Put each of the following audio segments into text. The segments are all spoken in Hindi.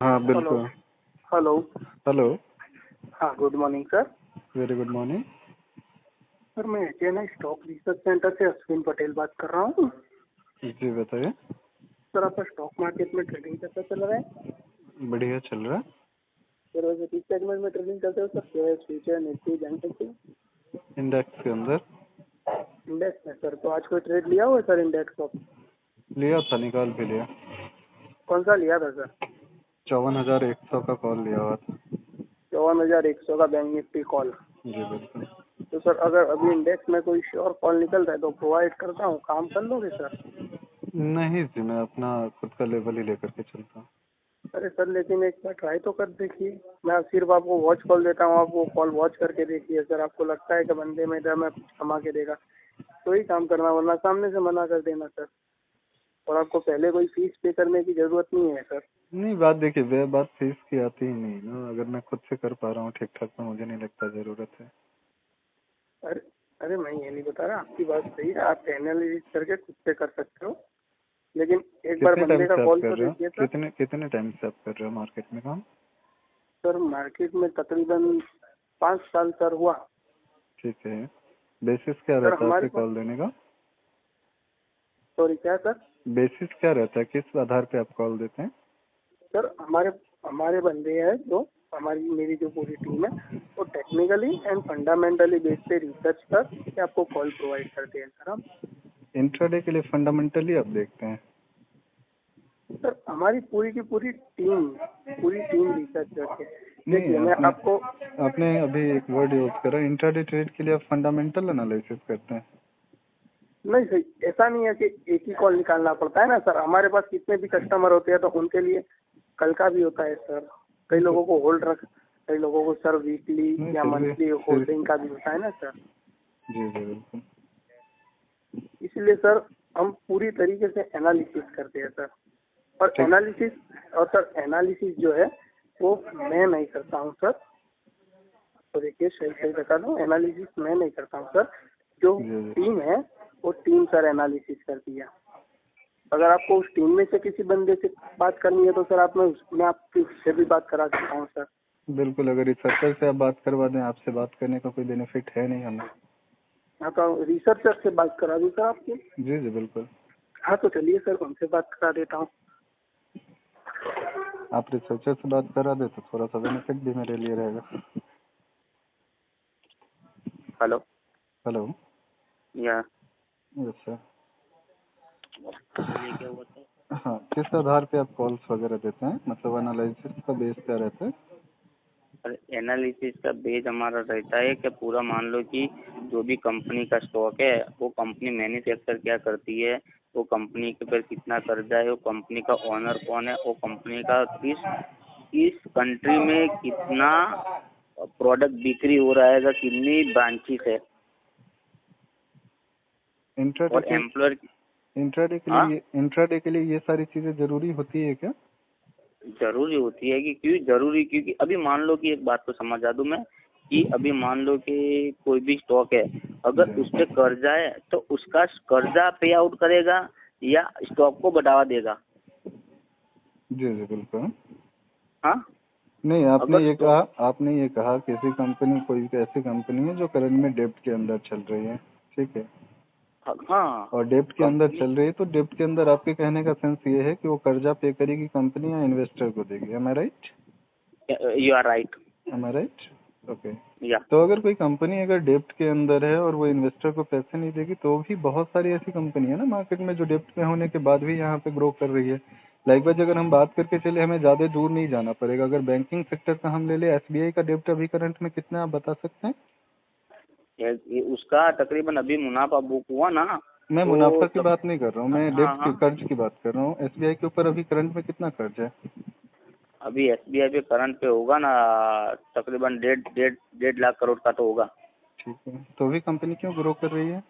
हाँ हेलो। बिल्कुल। हेलो। हेलो। हाँ, good morning sir. Very good morning. Sir मैं एचएनआई स्टॉक रिसर्च सेंटर से अश्विन पटेल बात कर रहा हूँ। जी बताइए। सर आपका स्टॉक मार्केट में ट्रेडिंग कैसा चल रहा है? बढ़िया चल रहा है। सर वैसे किस सेगमेंट में ट्रेडिंग करते हो sir? Share, future, Nifty, bank Nifty, index के अंदर इंडेक्स में? सर तो आज कोई ट्रेड लिया हुआ है सर इंडेक्स का? लिया था, निकाल भी लिया। कौन सा लिया था सर? 54,100 का कॉल लिया हुआ था। 54,100 का बैंक निफ्टी कॉल। जी बिल्कुल। तो सर अगर अभी इंडेक्स में कोई श्योर कॉल निकल रहा है तो प्रोवाइड करता हूँ, काम कर लोगे सर? नहीं जी, मैं अपना खुद का लेवल ही लेकर के चलता हूँ। अरे सर लेकिन एक बार ट्राई तो कर देखिए। मैं सिर्फ आपको वॉच कॉल देता हूँ, आप वो कॉल वॉच करके देखिए। सर आपको लगता है कि बंदे में मैं कुछ कमा के देगा तो ही काम करना, वरना सामने से मना कर देना सर। और आपको पहले कोई फीस पे करने की जरूरत नहीं है सर। नहीं, बात देखिए, वह बात फीस की आती ही नहीं ना। अगर मैं खुद से कर पा रहा हूँ ठीक ठाक तो मुझे नहीं लगता जरूरत है। अरे अरे मैं ये नहीं बता रहा, आपकी बात सही है, आप एनालिसिस करके खुद से कर सकते हो, लेकिन एक बार कितने टाइम बंदे का से आप कॉल कर तो रहे हो? देखिए सर। कितने टाइम से आप कर रहे हो मार्केट में काम? सर मार्केट में तकरीबन 5 साल सर हुआ। ठीक है। बेसिस क्या सर रहता है हमारे आपके पास, कॉल देने का? सॉरी क्या सर? बेसिस क्या रहता है, किस आधार पे आप कॉल देते हैं? सर हमारे हमारे बंदे हैं जो, हमारी मेरी जो पूरी टीम है वो टेक्निकली एंड फंडामेंटली बेस पे रिसर्च कर के आपको कॉल प्रोवाइड करते हैं सर हम। इंट्राडे के लिए फंडामेंटली आप देखते हैं? सर हमारी पूरी की पूरी टीम रिसर्च करके। नहीं, देखिए मैं आपने आपको, आपने अभी एक वर्ड यूज करा, इंट्राडे ट्रेड के लिए आप फंडामेंटल एनालिसिस करते हैं? नहीं सर ऐसा नहीं है कि एक ही कॉल निकालना पड़ता है ना सर। हमारे पास कितने भी कस्टमर होते हैं तो उनके लिए कल का भी होता है सर। कई लोगों को होल्ड रख, कई लोगों को सर वीकली नहीं, या फिर भी मंथली फिर होल्डिंग का भी होता है ना सर। जी जी बिल्कुल। इसलिए सर हम पूरी तरीके से एनालिसिस करते हैं सर। और ठीक। एनालिसिस, और सर एनालिसिस जो है वो मैं नहीं करता हूँ सर। तो देखिए सही सही बता दूँ, एनालिसिस मैं नहीं करता हूँ सर। जो जी जी। टीम है वो टीम सर एनालिसिस करती है। अगर आपको उस टीम में से किसी बंदे से बात करनी है तो सर मैं आपकी उससे भी बात करा सकता हूँ सर। बिल्कुल, अगर रिसर्चर से आप बात करवा दें, आपसे बात करने का कोई बेनिफिट है नहीं हमें। हाँ तो रिसर्चर से बात करा दूँ सर आपकी? जी जी बिल्कुल। हाँ तो चलिए सर उनसे बात करा देता हूँ। आप रिसर्चर से बात करा दे तो थोड़ा सा बेनिफिट भी मेरे लिए रहेगा। हेलो। हेलो। या यस सर। चलिए क्या हुआ था? हाँ, किस आधार पे आप कॉल्स वगैरह देते हैं, मतलब एनालिसिस का बेस क्या रहता है? एनालिसिस का बेस हमारा रहता है कि पूरा मान लो कि जो भी कंपनी का स्टॉक है वो कंपनी मैन्युफैक्चर क्या करती है, वो कंपनी के ऊपर कितना कर्जा है, वो कंपनी का ओनर कौन है, वो कंपनी का किस किस कंट्री में कितना प्रोडक्ट बिक्री हो रहा है, कितनी ब्रांचेस है, इंट्राडे और के एम्प्लॉयर। हाँ इंट्राडे के लिए ये सारी चीजें जरूरी होती है क्या? जरूरी होती है कि क्यों जरूरी, क्योंकि अभी मान लो कि एक बात को समझा दूं मैं कि अभी मान लो कि कोई भी स्टॉक है, अगर जी उस पे कर्जा है तो उसका कर्जा पे आउट करेगा या स्टॉक को बढ़ावा देगा? जी जी बिल्कुल। हाँ। नहीं, अगर स्टॉक, आपने ये कहा किसी कंपनी, कोई ऐसी कंपनी है जो करंट में डेब्ट के अंदर चल रही है, ठीक है, हाँ और डेब्ट के अंदर कंपनी, चल रही है, तो डेब्ट के अंदर आपके कहने का सेंस ये है कि वो कर्जा पे करेगी कंपनी या इन्वेस्टर को देगी? Am I right? You are right. Am I right? Okay. या तो अगर कोई कंपनी अगर डेब्ट के अंदर है और वो इन्वेस्टर को पैसे नहीं देगी, तो भी बहुत सारी ऐसी कंपनी है ना मार्केट में जो डेब्ट में होने के बाद भी यहाँ पे ग्रो कर रही है। लाइकवाइज अगर हम बात करके चले, हमें ज्यादा दूर नहीं जाना पड़ेगा। अगर बैंकिंग सेक्टर का हम ले ले, एसबीआई का डेब्ट अभी करंट में कितना है, आप बता सकते हैं? ये उसका तकरीबन अभी मुनाफा बुक हुआ ना, मैं तो मुनाफा की तब, बात नहीं कर रहा हूँ, मैं हाँ डेब्ट की, हाँ, कर्ज की बात कर रहा हूँ। एसबीआई के ऊपर अभी करंट में कितना कर्ज है? अभी एसबीआई पे करंट पे होगा ना तकरीबन 1.5 लाख करोड़ का तो होगा। ठीक है, तो भी कंपनी क्यों ग्रो कर रही है?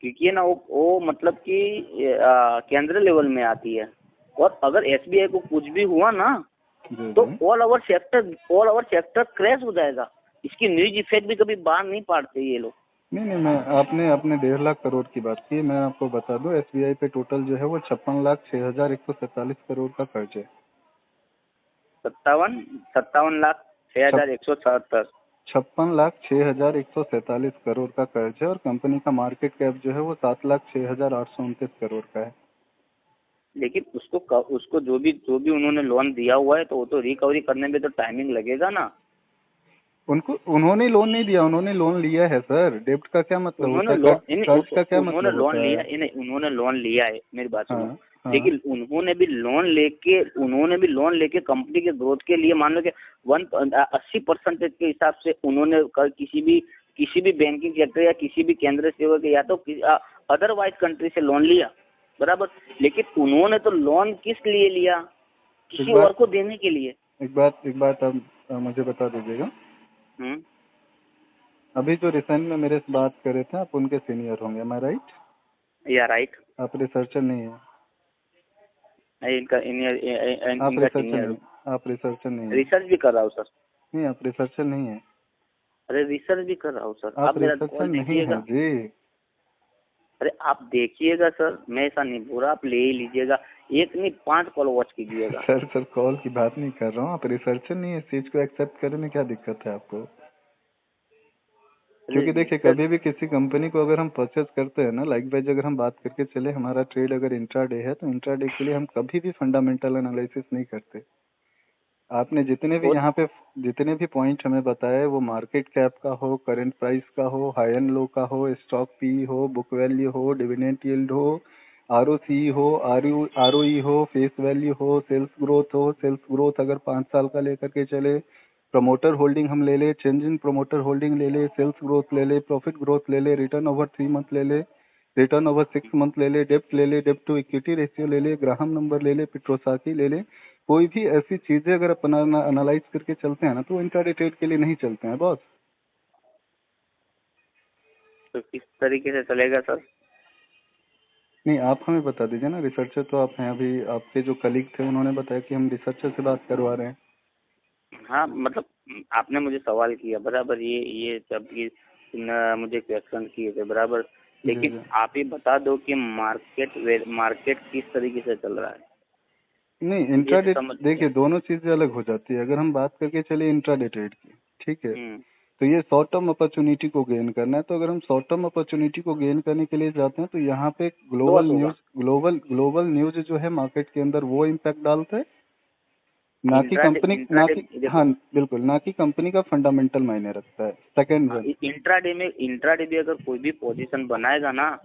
क्योंकि है ना वो मतलब कि केंद्र लेवल में आती है, और अगर एसबीआई को कुछ भी हुआ ना जी तो जी। ऑल ओवर सेक्टर क्रैश हो जाएगा। इसकी न्यूज इफेक्ट भी कभी बाहर नहीं पाड़ते ये लोग। नहीं नहीं, मैं आपने अपने 1.5 लाख करोड़ की बात की, मैं आपको बता दूं एसबीआई पे टोटल जो है वो 56,06,147 करोड़ का कर्ज है। 57 57,06,177। 56,06,147 का कर्ज है और कंपनी का मार्केट कैप जो है वो 7,06,829 करोड़ का है। लेकिन उसको जो भी उन्होंने लोन दिया हुआ है तो वो तो रिकवरी करने में तो टाइमिंग लगेगा ना। उन्होंने लोन नहीं दिया, उन्होंने लोन लिया है सर। डेब्ट का क्या मतलब होता है? कर्ज का क्या उन्होंने मतलब लोन होता लिया है? नहीं, उन्होंने लोन लिया है, मेरी बात सुनो। हाँ हाँ। लेकिन उन्होंने भी लोन लेके कंपनी के ग्रोथ के लिए मान लो कि 80% के हिसाब से उन्होंने किसी भी बैंकिंग सेक्टर या किसी भी केंद्र सेवा के या तो अदरवाइज कंट्री से लोन लिया, बराबर। लेकिन उन्होंने तो लोन किस लिए लिया? किसी और को देने के लिए। एक बात आप मुझे बता दीजिएगा। अभी जो रिसेंट में मेरे से बात कर रहे थे आप उनके सीनियर होंगे, एम आई राइट? या राइट। आप रिसर्चर नहीं है? आप रिसर्चर नहीं है। रिसर्च भी कर रहा हूँ सर। नहीं, आप रिसर्चर नहीं है। अरे रिसर्च भी कर रहा हूँ सर। आप मेरा रिसर्चर कॉल नहीं देखिएगा है जी। अरे आप देखिएगा सर, मैं ऐसा नहीं बोल रहा, आप ले ही लीजिएगा। एक नहीं 5 कॉल वॉच कीजिएगा। सर कॉल की बात नहीं कर रहा हूँ। आप रिसर्चर नहीं है, इस चीज को एक्सेप्ट करने में क्या दिक्कत है आपको? क्योंकि देखिए कभी भी किसी कंपनी को अगर हम परचेज करते हैं ना, लाइक वाइज अगर हम बात करके चले, हमारा ट्रेड अगर इंट्राडे है तो इंट्राडे के लिए हम कभी भी फंडामेंटल एनालिसिस नहीं करते। आपने जितने भी पॉइंट हमें बताए, वो मार्केट कैप का हो, करंट प्राइस का हो, हाई एंड लो का हो, स्टॉक पी हो, बुक वैल्यू हो, डिविडेंड यील्ड हो, आरओसी हो, आरओई हो, फेस वैल्यू हो, सेल्स ग्रोथ अगर 5 साल का लेकर के चले, प्रमोटर होल्डिंग हम ले ले, चेंज इन प्रमोटर होल्डिंग ले ले, सेल्स ग्रोथ ले ले, प्रॉफिट ग्रोथ ले ले, रिटर्न ओवर 3 मंथ ले ले, रिटर्न ओवर 6 मंथ ले ले, डेप्ट टू इक्विटी रेशियो ले ले, ग्राहम नंबर ले ले, पिट्रोसाकी ले ले। कोई भी ऐसी चीजें अगर अपन एनालाइज करके चलते हैं ना, तो इंट्राडे ट्रेड के लिए नहीं चलते हैं बॉस। तो किस तरीके से चलेगा सर? नहीं, आप हमें बता दीजिए ना। रिसर्चर तो आप हैं। अभी आपके जो कलीग थे उन्होंने बताया कि हम रिसर्चर से बात करवा रहे हैं। हाँ मतलब आपने मुझे सवाल किया, बराबर। ये जब ये मुझे क्वेश्चन किए थे, बराबर। लेकिन जी। आप ही बता दो कि मार्केट किस तरीके से चल रहा है। नहीं, ये इंट्राडे तो समझ देखिए दोनों चीजें अलग हो जाती है। अगर हम बात करके चले इंट्राडे ट्रेड की, ठीक है, तो ये शॉर्ट टर्म अपॉर्चुनिटी को गेन करना है। तो अगर हम शॉर्ट टर्म अपॉर्चुनिटी को गेन करने के लिए जाते हैं तो यहाँ पे ग्लोबल न्यूज जो है मार्केट के अंदर वो इम्पैक्ट डालता है, ना कि कंपनी, हाँ बिल्कुल, ना कि कंपनी का फंडामेंटल मायने रखता है। सेकंड वन, इंट्राडे में अगर कोई भी पोजीशन बनाएगा ना,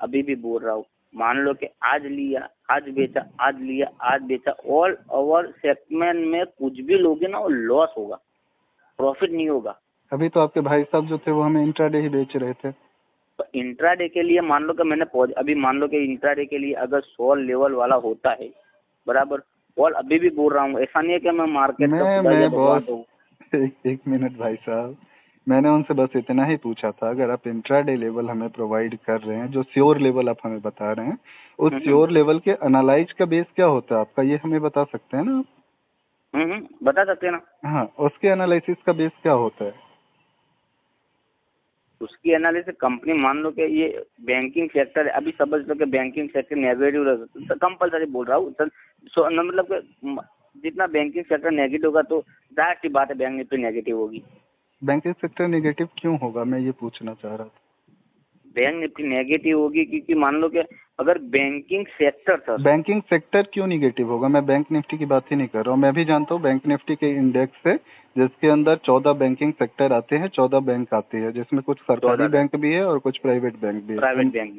अभी भी बोल रहा हूँ, मान लो कि आज लिया, आज बेचा, आज लिया, आज बेचा, ऑल ओवर सेगमेंट में कुछ भी लोगे ना वो लॉस होगा, प्रॉफिट नहीं होगा। अभी तो आपके भाई साहब जो थे वो हमें इंट्राडे ही बेच रहे थे। तो इंट्राडे के लिए मान लो कि अभी मान लो कि इंट्राडे के लिए अगर 100 लेवल वाला होता है, बराबर। और अभी भी बोल रहा हूँ, ऐसा नहीं है कि मैं मार्केट मैं बॉस एक मिनट भाई साहब, मैंने उनसे बस इतना ही पूछा था, अगर आप इंट्राडे लेवल हमें प्रोवाइड कर रहे हैं, जो श्योर लेवल आप हमें बता रहे हैं, उस श्योर लेवल के एनालाइज का बेस क्या होता है आपका, ये हमें बता सकते हैं ना आप? बता सकते हैं ना। हाँ, उसके एनालिसिस का बेस क्या होता है? उसकी एनालिसिस कंपनी, मान लो कि ये बैंकिंग सेक्टर है, अभी समझ लो कि बैंकिंग सेक्टर नेगेटिव रहा, कंपलसरी बोल रहा हूँ सर, मतलब कि जितना बैंकिंग सेक्टर नेगेटिव होगा तो जाहिर सी बात है बैंक निफ्टी नेगेटिव होगी। बैंकिंग सेक्टर नेगेटिव क्यों होगा, मैं ये पूछना चाह रहा था। बैंक निफ्टी नेगेटिव होगी क्योंकि मान लो कि अगर बैंकिंग सेक्टर क्यों नेगेटिव होगा? मैं बैंक निफ्टी की बात ही नहीं कर रहा हूँ। मैं भी जानता हूँ बैंक निफ्टी के इंडेक्स से, जिसके अंदर 14 बैंकिंग सेक्टर आते हैं, 14 बैंक आते हैं, जिसमें कुछ सरकारी बैंक भी है और कुछ प्राइवेट बैंक भी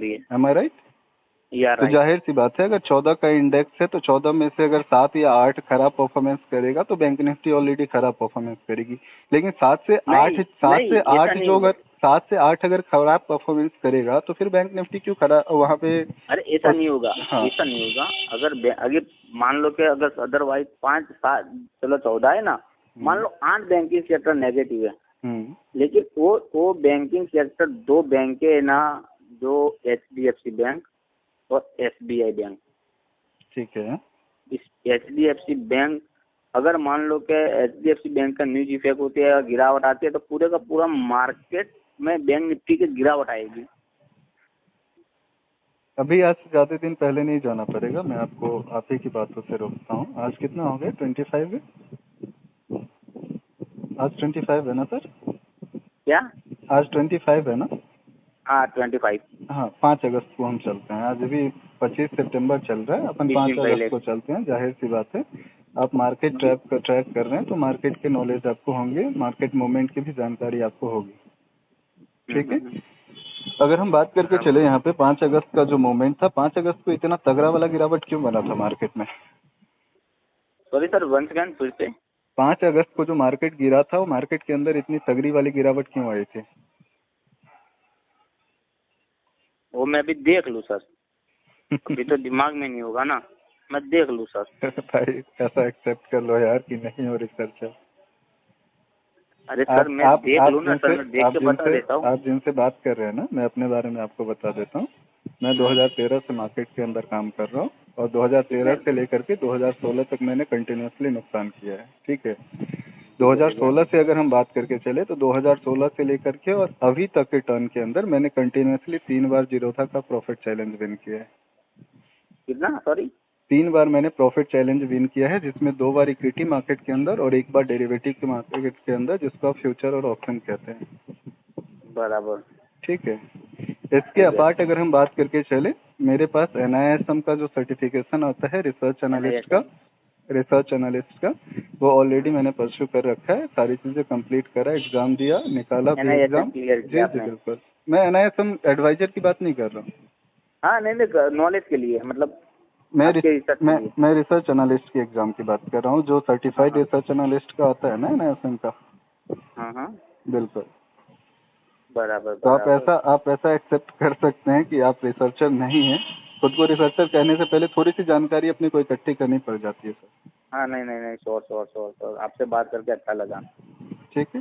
है। M I right? तो जाहिर सी बात है, अगर 14 का इंडेक्स है तो 14 में से अगर 7 या 8 खराब परफॉर्मेंस करेगा तो बैंक निफ्टी ऑलरेडी खराब परफॉर्मेंस करेगी। लेकिन 7 से 8 अगर खराब परफॉर्मेंस करेगा तो फिर बैंक निफ्टी क्यों खराब वहाँ पे? अरे ऐसा नहीं होगा, ऐसा नहीं होगा। अगर मान लो कि अगर अदरवाइज 5 7 चलो 14 है ना, मान लो 8 बैंकिंग सेक्टर नेगेटिव है, लेकिन वो बैंकिंग सेक्टर 2 बैंक है ना, जो HDFC बैंक और SBI बैंक, ठीक है। इस HDFC बैंक, अगर मान लो कि HDFC बैंक का न्यूज इफेक्ट होती है, गिरावट आती है, तो पूरे का पूरा मार्केट में बैंक निफ्टी की गिरावट आएगी। अभी आज से ज़्यादा दिन पहले नहीं जाना पड़ेगा, मैं आपको आप ही की बातों से रोकता हूँ। आज कितना हो गया, 25 है? आज 25 है ना सर? क्या? आज 25 है ना? हाँ 25। हाँ, 5 अगस्त को हम चलते हैं। आज अभी 25 सितंबर चल रहा है, अपन 20 पाँच दिन अगस्त पहले। को चलते हैं। जाहिर सी बात है, आप मार्केट ट्रैक कर रहे हैं तो मार्केट के नॉलेज आपको होंगे, मार्केट मूवमेंट की भी जानकारी आपको होगी। ठीक है। अगर हम बात करके चले यहाँ पे 5 अगस्त का जो मूवमेंट था, 5 अगस्त को इतना तगड़ा वाला गिरावट क्यों बना था मार्केट में? सॉरी सर, वंस अगेन फिर से। 5 अगस्त को जो मार्केट गिरा था, वो मार्केट के अंदर इतनी तगड़ी वाली गिरावट क्यों आई थी? वो मैं अभी देख लूँ सर, अभी तो दिमाग में नहीं होगा ना, मैं देख लूँ सर। भाई ऐसा एक्सेप्ट कर लो यार कि नहीं हो रिसर्चर। अरे सर मैं देख लूँ ना सर, मैं देख आप के बता देता हूँ। जिनसे बात कर रहे हैं ना, मैं अपने बारे में आपको बता देता हूँ। मैं 2013 से मार्केट के अंदर काम कर रहा हूँ और 2013 से लेकर के 2016 तक मैंने कंटिन्यूसली नुकसान किया है। ठीक है। 2016 से अगर हम बात करके चले तो 2016 से लेकर के और अभी तक के टर्न के अंदर मैंने कंटिन्यूसली 3 बार जीरोधा का प्रॉफिट चैलेंज विन किया है। कितना? सॉरी। 3 बार मैंने प्रॉफिट चैलेंज विन किया है, जिसमें 2 बार इक्विटी मार्केट के अंदर और 1 बार डेरिवेटिव के मार्केट के अंदर, जिसको आप फ्यूचर और ऑप्शन कहते हैं। बराबर। ठीक है। इसके अपार्ट अगर हम बात करके चले, मेरे पास NISM का जो सर्टिफिकेशन आता है रिसर्च एनालिस्ट का, वो ऑलरेडी मैंने परस्यू कर रखा है। सारी चीज़ें कंप्लीट करा, एग्जाम दिया, निकाला भी NISM एग्जाम। क्लियर जी किया जी आपने? बिल्कुल। मैं NISM एडवाइजर की बात नहीं कर रहा हूँ। हाँ नहीं नहीं, नॉलेज के लिए मतलब, मैं आपके रिसर्च के लिए। मैं रिसर्च एनालिस्ट की एग्जाम की बात कर रहा हूँ, जो हाँ सर्टिफाइड हाँ रिसर्च एनालिस्ट का आता है ना NISM का। हाँ हाँ। बिल्कुल। बराबर तो बराबर। आप ऐसा एक्सेप्ट कर सकते हैं कि आप रिसर्चर नहीं हैं। खुद को रिसर्चर कहने से पहले थोड़ी सी जानकारी अपनी को इकट्ठी करनी पड़ जाती है सर। हाँ नहीं नहीं नहीं, श्योर श्योर श्योर श्योर, आपसे बात करके अच्छा लगा। ठीक है।